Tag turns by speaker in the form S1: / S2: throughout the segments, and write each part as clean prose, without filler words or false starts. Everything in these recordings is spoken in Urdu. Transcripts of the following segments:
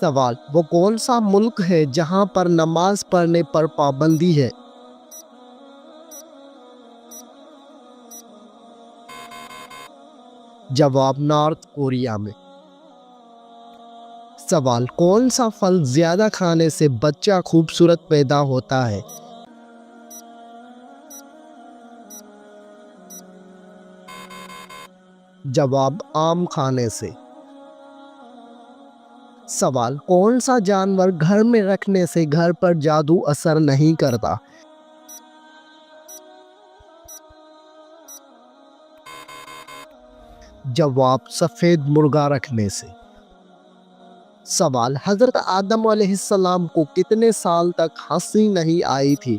S1: سوال: وہ کون سا ملک ہے جہاں پر نماز پڑھنے پر پابندی ہے؟ جواب: نارتھ کوریا میں۔ سوال: کون سا پھل زیادہ کھانے سے بچہ خوبصورت پیدا ہوتا ہے؟ جواب: آم کھانے سے۔ سوال: کون سا جانور گھر میں رکھنے سے گھر پر جادو اثر نہیں کرتا؟ جواب: سفید مرغا رکھنے سے۔ سوال: حضرت آدم علیہ السلام کو کتنے سال تک ہنسی نہیں آئی تھی؟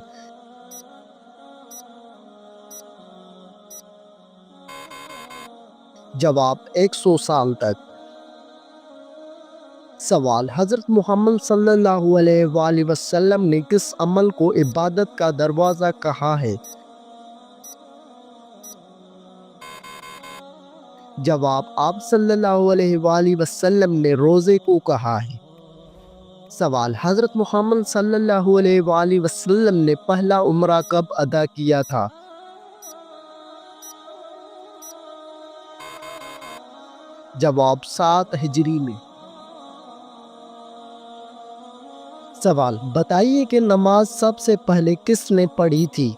S1: جواب: 100 سال تک۔ سوال: حضرت محمد صلی اللہ علیہ وآلہ وسلم نے کس عمل کو عبادت کا دروازہ کہا ہے؟ جواب: آپ صلی اللہ علیہ وآلہ وسلم نے روزے کو کہا ہے۔ سوال: حضرت محمد صلی اللہ علیہ وآلہ وسلم نے پہلا عمرہ کب ادا کیا تھا؟ جواب: 7 ہجری میں۔ سوال: بتائیے کہ نماز سب سے پہلے کس نے پڑھی تھی؟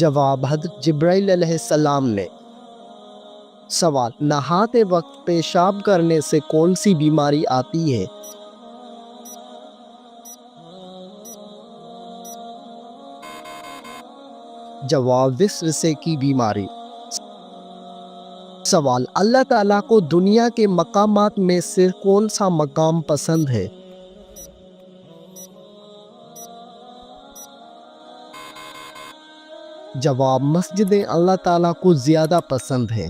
S1: جواب: حضرت جبرائیل علیہ السلام نے۔ سوال: نہاتے وقت پیشاب کرنے سے کون سی بیماری آتی ہے؟ جواب: وسوسے کی بیماری۔ سوال: اللہ تعالیٰ کو دنیا کے مقامات میں سے کون سا مقام پسند ہے؟ جواب: مسجدیں اللہ تعالیٰ کو زیادہ پسند ہیں۔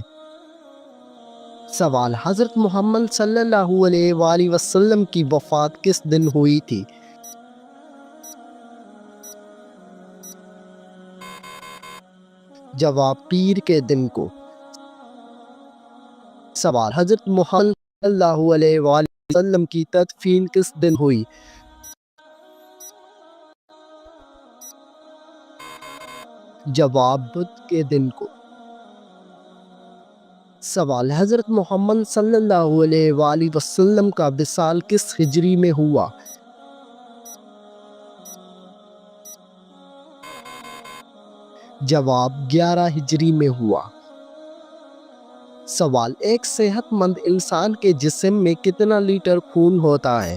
S1: سوال: حضرت محمد صلی اللہ علیہ وآلہ وسلم کی وفات کس دن ہوئی تھی؟ جواب: پیر کے دن کو۔ سوال: حضرت محمد صلی اللہ علیہ وآلہ وسلم کی تدفین کس دن ہوئی؟ جواب: بدھ کے دن کو۔ سوال: حضرت محمد صلی اللہ علیہ وآلہ وسلم کا وصال کس ہجری میں ہوا؟ جواب: 11 ہجری میں ہوا۔ سوال: ایک صحت مند انسان کے جسم میں کتنا لیٹر خون ہوتا ہے؟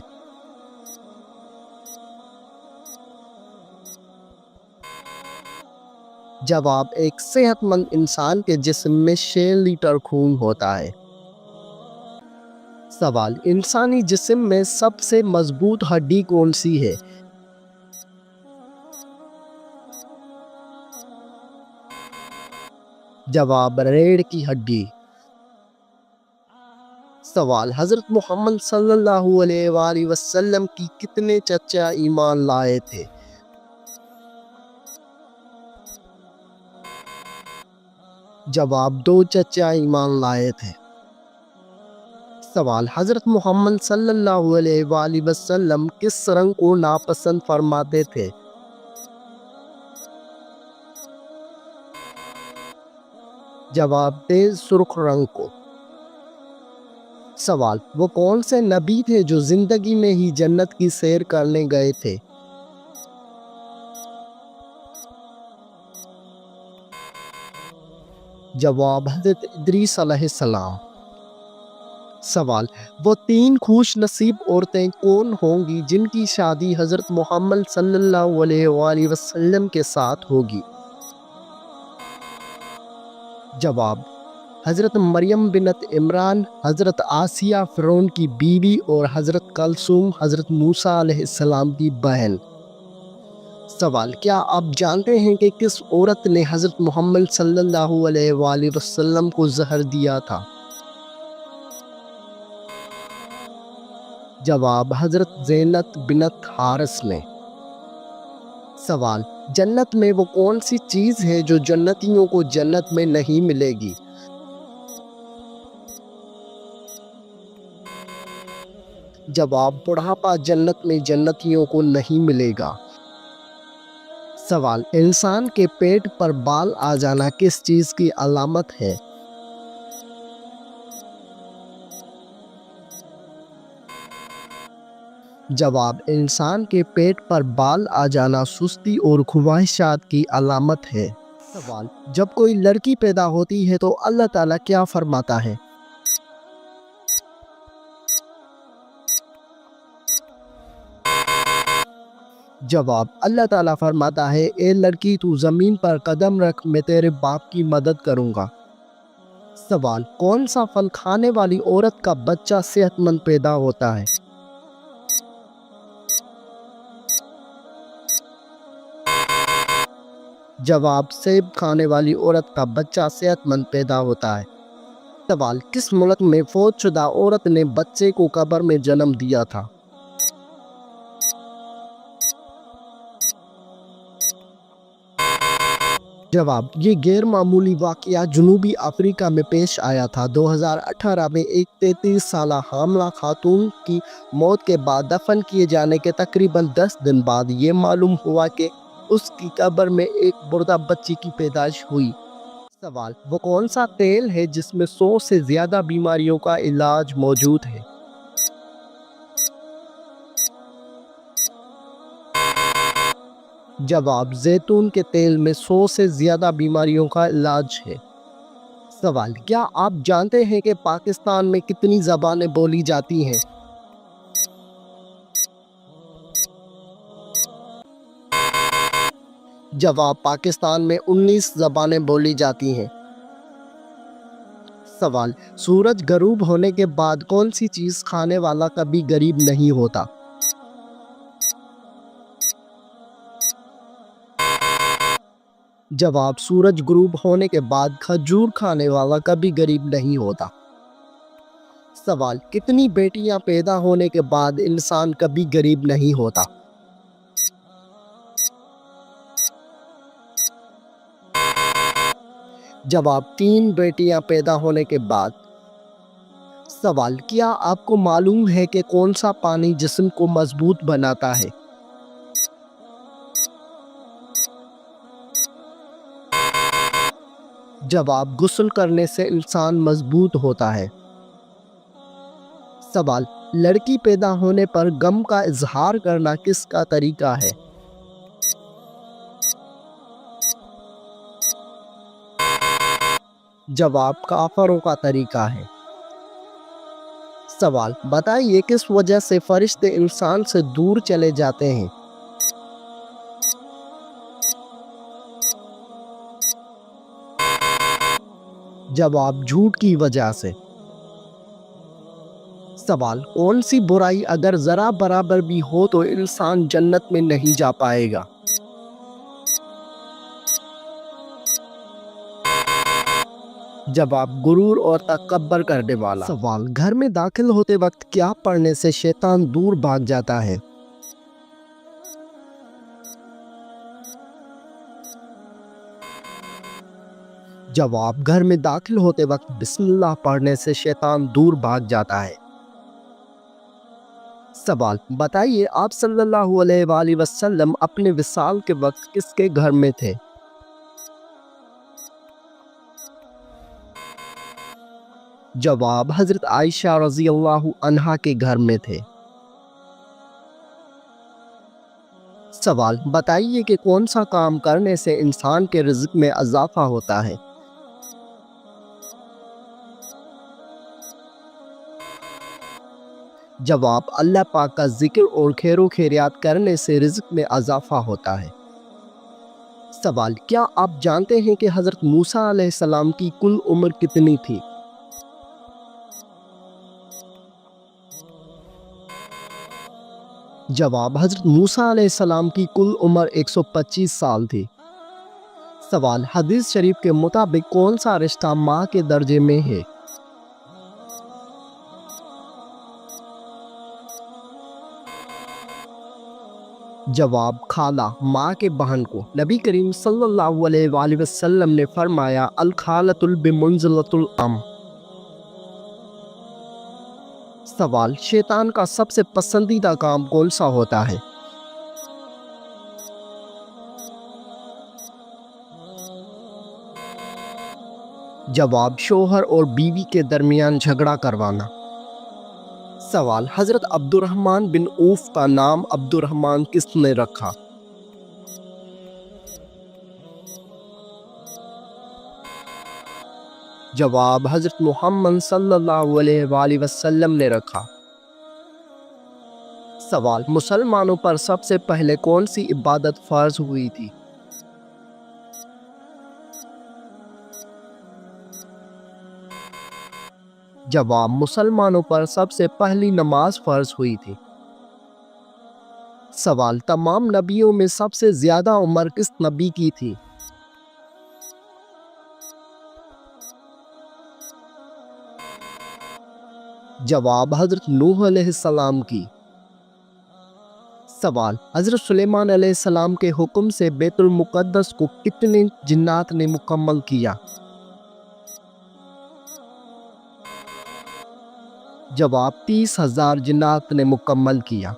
S1: جواب: ایک صحت مند انسان کے جسم میں 6 لیٹر خون ہوتا ہے۔ سوال: انسانی جسم میں سب سے مضبوط ہڈی کون سی ہے؟ جواب: ریڑھ کی ہڈی۔ سوال: حضرت محمد صلی اللہ علیہ وآلہ وسلم کی کتنے چچا ایمان لائے تھے؟ جواب: 2 چچا ایمان لائے تھے۔ سوال: حضرت محمد صلی اللہ علیہ وآلہ وسلم کس رنگ کو ناپسند فرماتے تھے؟ جواب: تیز سرخ رنگ کو۔ سوال: وہ کون سے نبی تھے جو زندگی میں ہی جنت کی سیر کرنے گئے تھے؟ جواب: حضرت ادریس علیہ السلام۔ سوال: وہ 3 خوش نصیب عورتیں کون ہوں گی جن کی شادی حضرت محمد صلی اللہ علیہ وآلہ وسلم کے ساتھ ہوگی؟ جواب: حضرت مریم بنت عمران، حضرت آسیہ فرعون کی بیوی اور حضرت کلثوم حضرت موسیٰ علیہ السلام کی بہن۔ سوال: کیا آپ جانتے ہیں کہ کس عورت نے حضرت محمد صلی اللہ علیہ وآلہ وسلم کو زہر دیا تھا؟ جواب: حضرت زینب بنت حارث نے۔ سوال: جنت میں وہ کون سی چیز ہے جو جنتیوں کو جنت میں نہیں ملے گی؟ جواب بڑھاپا جنت میں جنتیوں کو نہیں ملے گا۔ سوال انسان کے پیٹ پر بال آ جانا کس چیز کی علامت ہے؟ جواب انسان کے پیٹ پر بال آ جانا سستی اور خواہشات کی علامت ہے۔ سوال جب کوئی لڑکی پیدا ہوتی ہے تو اللہ تعالیٰ کیا فرماتا ہے؟ جواب اللہ تعالیٰ فرماتا ہے اے لڑکی تو زمین پر قدم رکھ، میں تیرے باپ کی مدد کروں گا۔ سوال کون سا پھل کھانے والی عورت کا بچہ صحت مند پیدا ہوتا ہے؟ جواب سیب کھانے والی عورت کا بچہ صحت مند پیدا ہوتا ہے۔ سوال کس ملک میں فوت شدہ عورت نے بچے کو قبر میں جنم دیا تھا؟ جواب یہ غیر معمولی واقعہ جنوبی افریقہ میں پیش آیا تھا۔ 2018 میں ایک 33 سالہ حاملہ خاتون کی موت کے بعد دفن کیے جانے کے تقریباً 10 دن بعد یہ معلوم ہوا کہ اس کی قبر میں ایک مردہ بچی کی پیدائش ہوئی۔ سوال وہ کون سا تیل ہے جس میں 100 سے زیادہ بیماریوں کا علاج موجود ہے؟ جواب زیتون کے تیل میں 100 سے زیادہ بیماریوں کا علاج ہے۔ سوال کیا آپ جانتے ہیں کہ پاکستان میں کتنی زبانیں بولی جاتی ہیں؟ جواب پاکستان میں 19 زبانیں بولی جاتی ہیں۔ سوال سورج غروب ہونے کے بعد کون سی چیز کھانے والا کبھی غریب نہیں ہوتا؟ جواب سورج غروب ہونے کے بعد کھجور کھانے والا کبھی غریب نہیں ہوتا۔ سوال کتنی بیٹیاں پیدا ہونے کے بعد انسان کبھی غریب نہیں ہوتا؟ جواب 3 بیٹیاں پیدا ہونے کے بعد۔ سوال کیا آپ کو معلوم ہے کہ کون سا پانی جسم کو مضبوط بناتا ہے؟ جواب غسل کرنے سے انسان مضبوط ہوتا ہے۔ سوال لڑکی پیدا ہونے پر غم کا اظہار کرنا کس کا طریقہ ہے؟ جواب کافروں کا طریقہ ہے۔ سوال بتائیے کس وجہ سے فرشتے انسان سے دور چلے جاتے ہیں؟ جواب جھوٹ کی وجہ سے۔ سوال کون سی برائی اگر ذرا برابر بھی ہو تو انسان جنت میں نہیں جا پائے گا؟ جواب غرور اور تکبر کرنے والا۔ سوال گھر میں داخل ہوتے وقت کیا پڑھنے سے شیطان دور بھاگ جاتا ہے؟ جواب گھر میں داخل ہوتے وقت بسم اللہ پڑھنے سے شیطان دور بھاگ جاتا ہے۔ سوال بتائیے آپ صلی اللہ علیہ وآلہ وسلم اپنے وصال کے وقت کس کے گھر میں تھے؟ جواب حضرت عائشہ رضی اللہ عنہا کے گھر میں تھے۔ سوال بتائیے کہ کون سا کام کرنے سے انسان کے رزق میں اضافہ ہوتا ہے؟ جواب اللہ پاک کا ذکر اور خیر و خیریات کرنے سے رزق میں اضافہ ہوتا ہے۔ سوال کیا آپ جانتے ہیں کہ حضرت موسیٰ علیہ السلام کی کل عمر کتنی تھی؟ جواب حضرت موسیٰ علیہ السلام کی کل عمر 125 سال تھی۔ سوال حدیث شریف کے مطابق کون سا رشتہ ماں کے درجے میں ہے؟ جواب خالہ ماں کے بہن کو۔ نبی کریم صلی اللہ علیہ وآلہ وسلم نے فرمایا الخالۃ بمنزلۃ الام۔ سوال، شیطان کا سب سے پسندیدہ کام کون سا ہوتا ہے؟ جواب، شوہر اور بیوی کے درمیان جھگڑا کروانا۔ سوال، حضرت عبد الرحمن بن عوف کا نام عبد الرحمن کس نے رکھا؟ جواب، حضرت محمد صلی اللہ علیہ وآلہ وسلم نے رکھا۔ سوال، مسلمانوں پر سب سے پہلے کون سی عبادت فرض ہوئی تھی؟ جواب، مسلمانوں پر سب سے پہلی نماز فرض ہوئی تھی۔ سوال، تمام نبیوں میں سب سے زیادہ عمر کس نبی کی تھی؟ جواب، حضرت نوح علیہ السلام کی۔ سوال، حضرت سلیمان علیہ السلام کے حکم سے بیت المقدس کو کتنے جنات نے مکمل کیا؟ جواب، 30,000 جنات نے مکمل کیا۔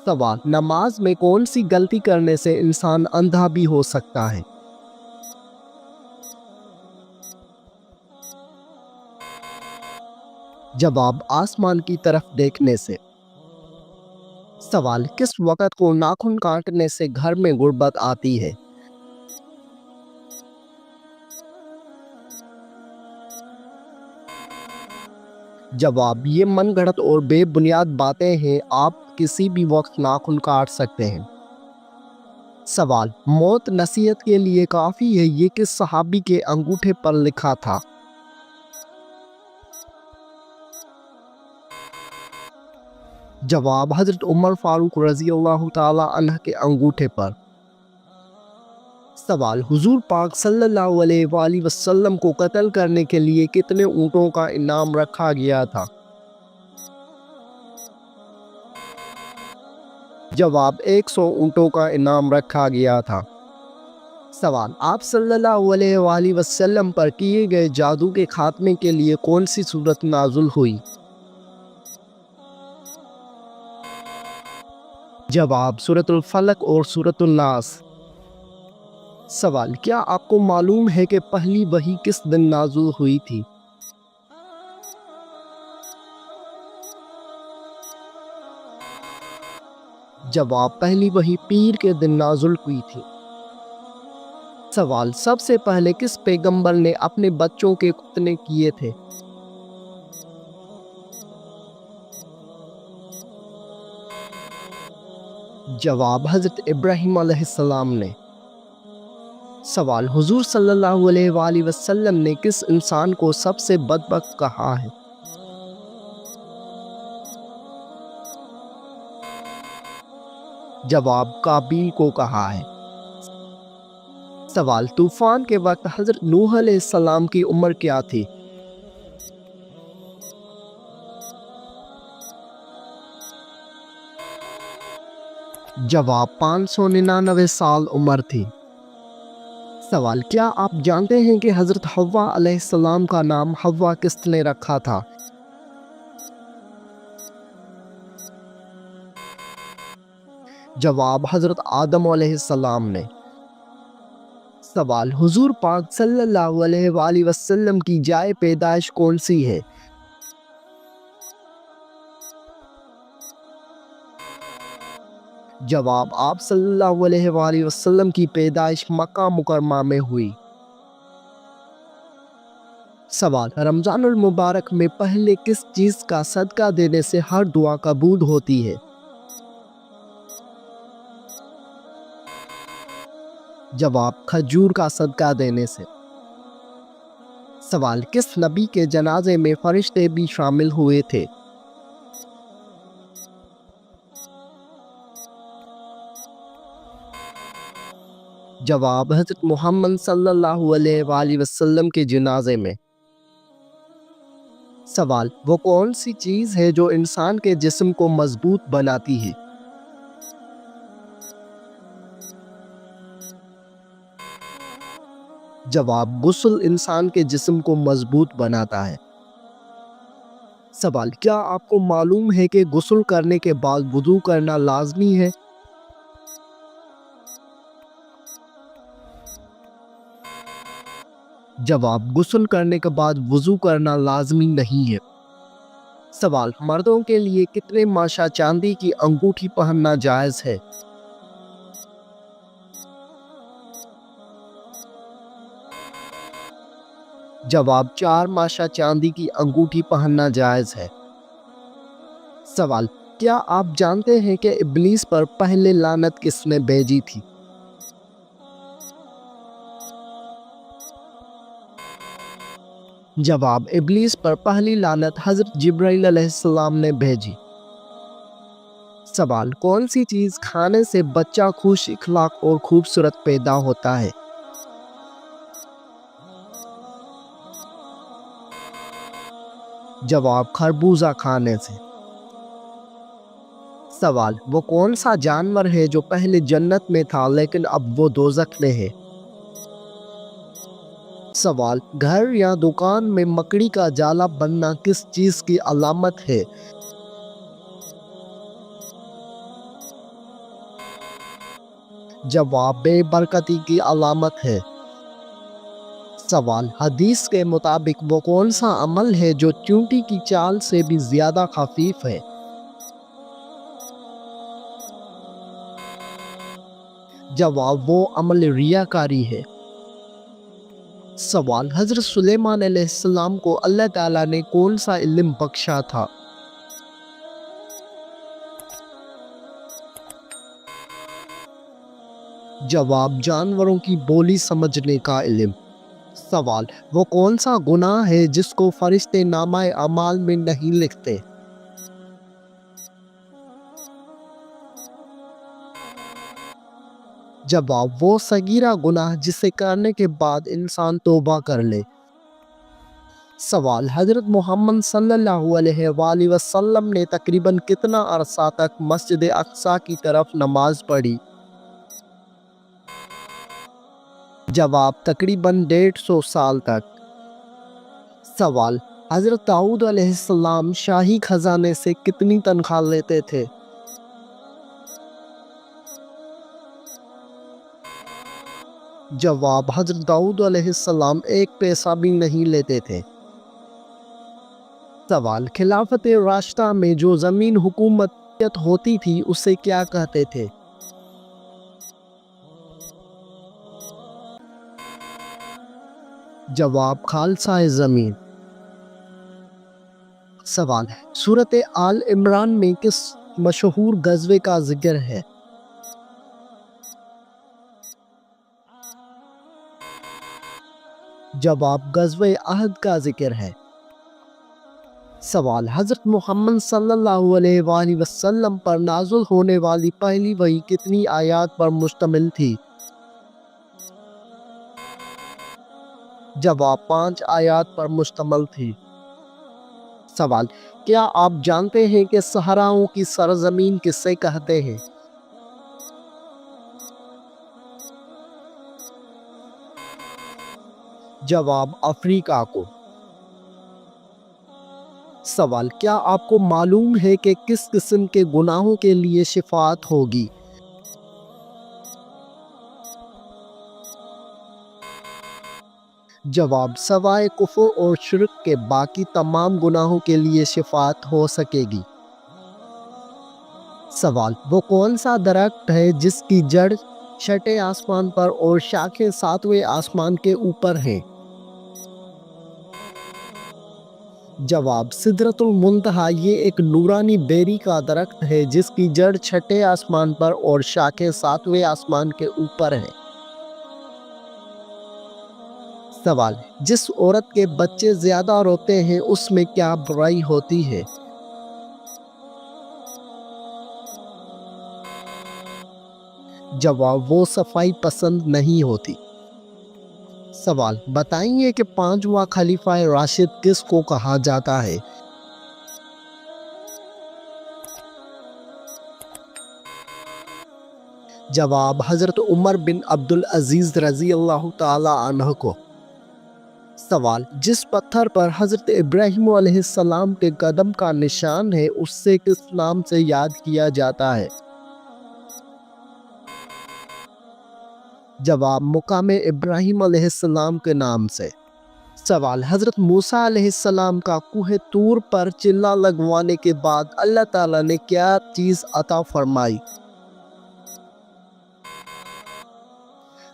S1: سوال، نماز میں کون سی غلطی کرنے سے انسان اندھا بھی ہو سکتا ہے؟ جواب، آسمان کی طرف دیکھنے سے۔ سوال، کس وقت کو ناخن کاٹنے سے گھر میں غربت آتی ہے؟ جواب، یہ من گھڑت اور بے بنیاد باتیں ہیں، آپ کسی بھی وقت ناخن کاٹ سکتے ہیں۔ سوال، موت نصیحت کے لیے کافی ہے، یہ کس صحابی کے انگوٹھے پر لکھا تھا؟ جواب، حضرت عمر فاروق رضی اللہ تعالی عنہ کے انگوٹھے پر۔ سوال، حضور پاک صلی اللہ علیہ وآلہ وسلم کو قتل کرنے کے لیے کتنے اونٹوں کا انعام رکھا گیا تھا؟ جواب، 100 اونٹوں کا انعام رکھا گیا تھا۔ سوال، آپ صلی اللہ علیہ وآلہ وسلم پر کیے گئے جادو کے خاتمے کے لیے کون سی سورت نازل ہوئی؟ جواب، سورۃ الفلق اور سورۃ الناس۔ سوال، کیا آپ کو معلوم ہے کہ پہلی وحی کس دن نازل ہوئی تھی؟ جواب، پہلی وحی پیر کے دن نازل ہوئی تھی۔ سوال، سب سے پہلے کس پیغمبر نے اپنے بچوں کے ختنے کیے تھے؟ جواب، حضرت ابراہیم علیہ السلام نے۔ سوال، حضور صلی اللہ علیہ وآلہ وسلم نے کس انسان کو سب سے بدبخت کہا ہے؟ جواب، قابیل کو کہا ہے۔ سوال، طوفان کے وقت حضرت نوح علیہ السلام کی عمر کیا تھی؟ جواب، 599 سال عمر تھی۔ سوال، کیا آپ جانتے ہیں کہ حضرت حوا علیہ السلام کا نام حوا کس نے رکھا تھا؟ جواب، حضرت آدم علیہ السلام نے۔ سوال، حضور پاک صلی اللہ علیہ وآلہ وسلم کی جائے پیدائش کون سی ہے؟ جواب، آپ صلی اللہ علیہ وآلہ وسلم کی پیدائش مکہ مکرمہ میں ہوئی۔ سوال، رمضان المبارک میں پہلے کس چیز کا صدقہ دینے سے ہر دعا قبول ہوتی ہے؟ جواب، کھجور کا صدقہ دینے سے۔ سوال، کس نبی کے جنازے میں فرشتے بھی شامل ہوئے تھے؟ جواب، حضرت محمد صلی اللہ علیہ وآلہ وسلم کے جنازے میں۔ سوال، وہ کون سی چیز ہے جو انسان کے جسم کو مضبوط بناتی ہے؟ جواب، غسل انسان کے جسم کو مضبوط بناتا ہے۔ سوال، کیا آپ کو معلوم ہے کہ غسل کرنے کے بعد وضو کرنا لازمی ہے؟ جواب، غسل کرنے کے بعد وضو کرنا لازمی نہیں ہے۔ سوال، مردوں کے لیے کتنے ماشا چاندی کی انگوٹھی پہننا جائز ہے؟ جواب، 4 ماشا چاندی کی انگوٹھی پہننا جائز ہے۔ سوال، کیا آپ جانتے ہیں کہ ابلیس پر پہلے لعنت کس نے بھیجی تھی؟ جواب، ابلیس پر پہلی لعنت حضرت جبرائیل علیہ السلام نے بھیجی۔ سوال، کون سی چیز کھانے سے بچہ خوش اخلاق اور خوبصورت پیدا ہوتا ہے؟ جواب، خربوزہ کھانے سے۔ سوال، وہ کون سا جانور ہے جو پہلے جنت میں تھا لیکن اب وہ دوزخ میں ہے؟ سوال، گھر یا دکان میں مکڑی کا جالا بننا کس چیز کی علامت ہے؟ جواب، بے برکتی کی علامت ہے۔ سوال، حدیث کے مطابق وہ کون سا عمل ہے جو چونٹی کی چال سے بھی زیادہ خفیف ہے؟ جواب، وہ عمل ریاکاری ہے۔ سوال، حضرت سلیمان علیہ السلام کو اللہ تعالیٰ نے کون سا علم بخشا تھا؟ جواب، جانوروں کی بولی سمجھنے کا علم۔ سوال، وہ کون سا گناہ ہے جس کو فرشتے نامہ اعمال میں نہیں لکھتے؟ جواب، وہ صغیرہ گناہ جسے کرنے کے بعد انسان توبہ کر لے۔ سوال، حضرت محمد صلی اللہ علیہ وآلہ وسلم نے تقریباً کتنا عرصہ تک مسجد اقصی کی طرف نماز پڑھی؟ جواب، تقریباً 150 سال تک۔ سوال، حضرت داؤد علیہ السلام شاہی خزانے سے کتنی تنخواہ لیتے تھے؟ جواب، حضرت داؤد علیہ السلام 1 پیسہ بھی نہیں لیتے تھے۔ سوال، خلافت راشدہ میں جو زمین حکومت ہوتی تھی اسے کیا کہتے تھے؟ جواب، خالصہ زمین۔ سوال، سورۃ آل عمران میں کس مشہور غزوے کا ذکر ہے؟ جواب، غزوہ احد کا ذکر ہے۔ سوال، حضرت محمد صلی اللہ علیہ وآلہ وسلم پر نازل ہونے والی پہلی وحی کتنی آیات پر مشتمل تھی؟ جواب، 5 آیات پر مشتمل تھی۔ سوال، کیا آپ جانتے ہیں کہ صحراؤں کی سرزمین کسے کہتے ہیں؟ جواب، افریقہ کو۔ سوال، کیا آپ کو معلوم ہے کہ کس قسم کے گناہوں کے لیے شفاعت ہوگی؟ جواب، سوائے کفر اور شرک کے باقی تمام گناہوں کے لیے شفاعت ہو سکے گی۔ سوال، وہ کون سا درخت ہے جس کی جڑ 6 آسمان پر اور شاخیں 7ویں آسمان کے اوپر ہیں؟ جواب، سدرۃ المنتہا۔ یہ ایک نورانی بیری کا درخت ہے جس کی جڑ 6 آسمان پر اور شاخیں 7ویں آسمان کے اوپر ہیں۔ سوال، جس عورت کے بچے زیادہ روتے ہیں اس میں کیا برائی ہوتی ہے؟ جواب، وہ صفائی پسند نہیں ہوتی۔ سوال، بتائیے کہ 5واں خلیفہ راشد کس کو کہا جاتا ہے؟ جواب، حضرت عمر بن عبدالعزیز رضی اللہ تعالی عنہ کو۔ سوال: جس پتھر پر حضرت ابراہیم علیہ السلام کے قدم کا نشان ہے اس سے کس نام سے یاد کیا جاتا ہے؟ جواب: مقام ابراہیم علیہ السلام کے نام سے۔ سوال: حضرت موسیٰ علیہ السلام کا کوہ طور پر چلہ لگوانے کے بعد اللہ تعالیٰ نے کیا چیز عطا فرمائی؟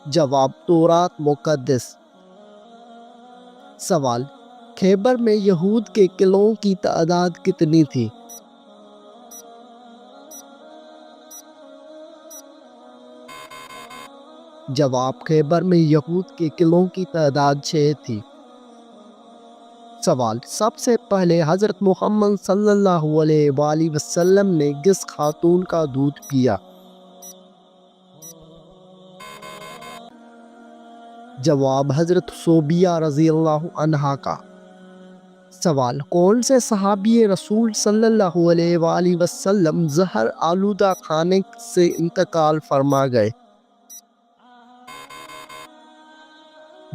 S1: جواب: تورات مقدس۔ سوال: خیبر میں یہود کے قلعوں کی تعداد کتنی تھی؟ جواب: خیبر میں یہود کے قلعوں کی تعداد 6 تھی۔ سوال: سب سے پہلے حضرت محمد صلی اللہ علیہ وآلہ وسلم نے کس خاتون کا دودھ پیا؟ جواب: حضرت صوبیہ رضی اللہ عنہا کا۔ سوال: کون سے صحابی رسول صلی اللہ علیہ وآلہ وسلم زہر آلودہ کھانے سے انتقال فرما گئے؟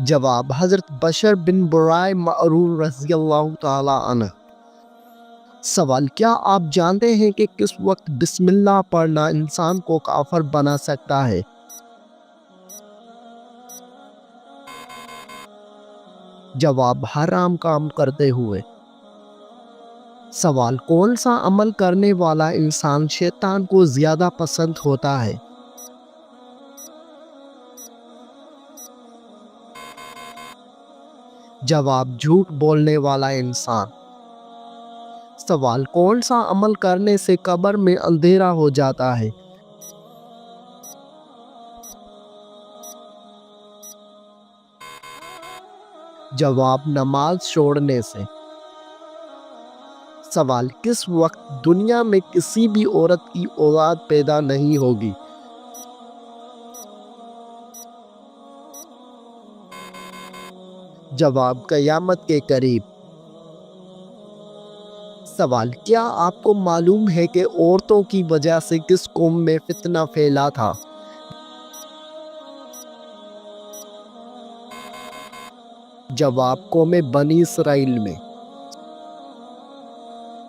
S1: جواب: حضرت بشر بن برائے معرور رضی اللہ تعالی عنہ۔ سوال: کیا آپ جانتے ہیں کہ کس وقت بسم اللہ پڑھنا انسان کو کافر بنا سکتا ہے؟ جواب: حرام کام کرتے ہوئے۔ سوال: کون سا عمل کرنے والا انسان شیطان کو زیادہ پسند ہوتا ہے؟ جواب: جھوٹ بولنے والا انسان۔ سوال: کون سا عمل کرنے سے قبر میں اندھیرا ہو جاتا ہے؟ جواب: نماز چھوڑنے سے۔ سوال: کس وقت دنیا میں کسی بھی عورت کی اولاد پیدا نہیں ہوگی؟ جواب: قیامت کے قریب۔ سوال: کیا آپ کو معلوم ہے کہ عورتوں کی وجہ سے کس قوم میں فتنہ پھیلا تھا؟ جواب: قوم بنی اسرائیل میں۔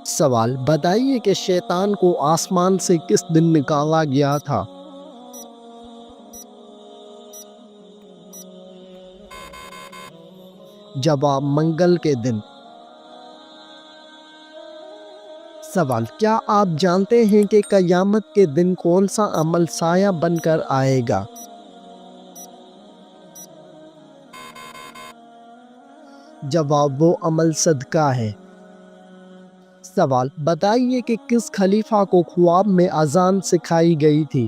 S1: سوال: بتائیے کہ شیطان کو آسمان سے کس دن نکالا گیا تھا؟ جواب: منگل کے دن۔ سوال: کیا آپ جانتے ہیں کہ قیامت کے دن کون سا عمل سایہ بن کر آئے گا؟ جواب: وہ عمل صدقہ ہے۔ سوال: بتائیے کہ کس خلیفہ کو خواب میں اذان سکھائی گئی تھی؟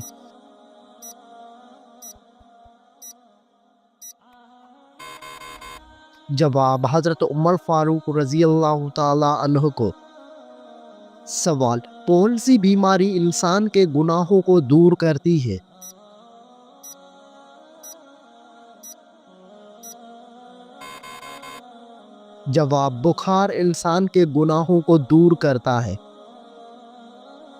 S1: جواب: حضرت عمر فاروق رضی اللہ تعالی عنہ کو۔ سوال: کون سی بیماری انسان کے گناہوں کو دور کرتی ہے؟ جواب: بخار انسان کے گناہوں کو دور کرتا ہے۔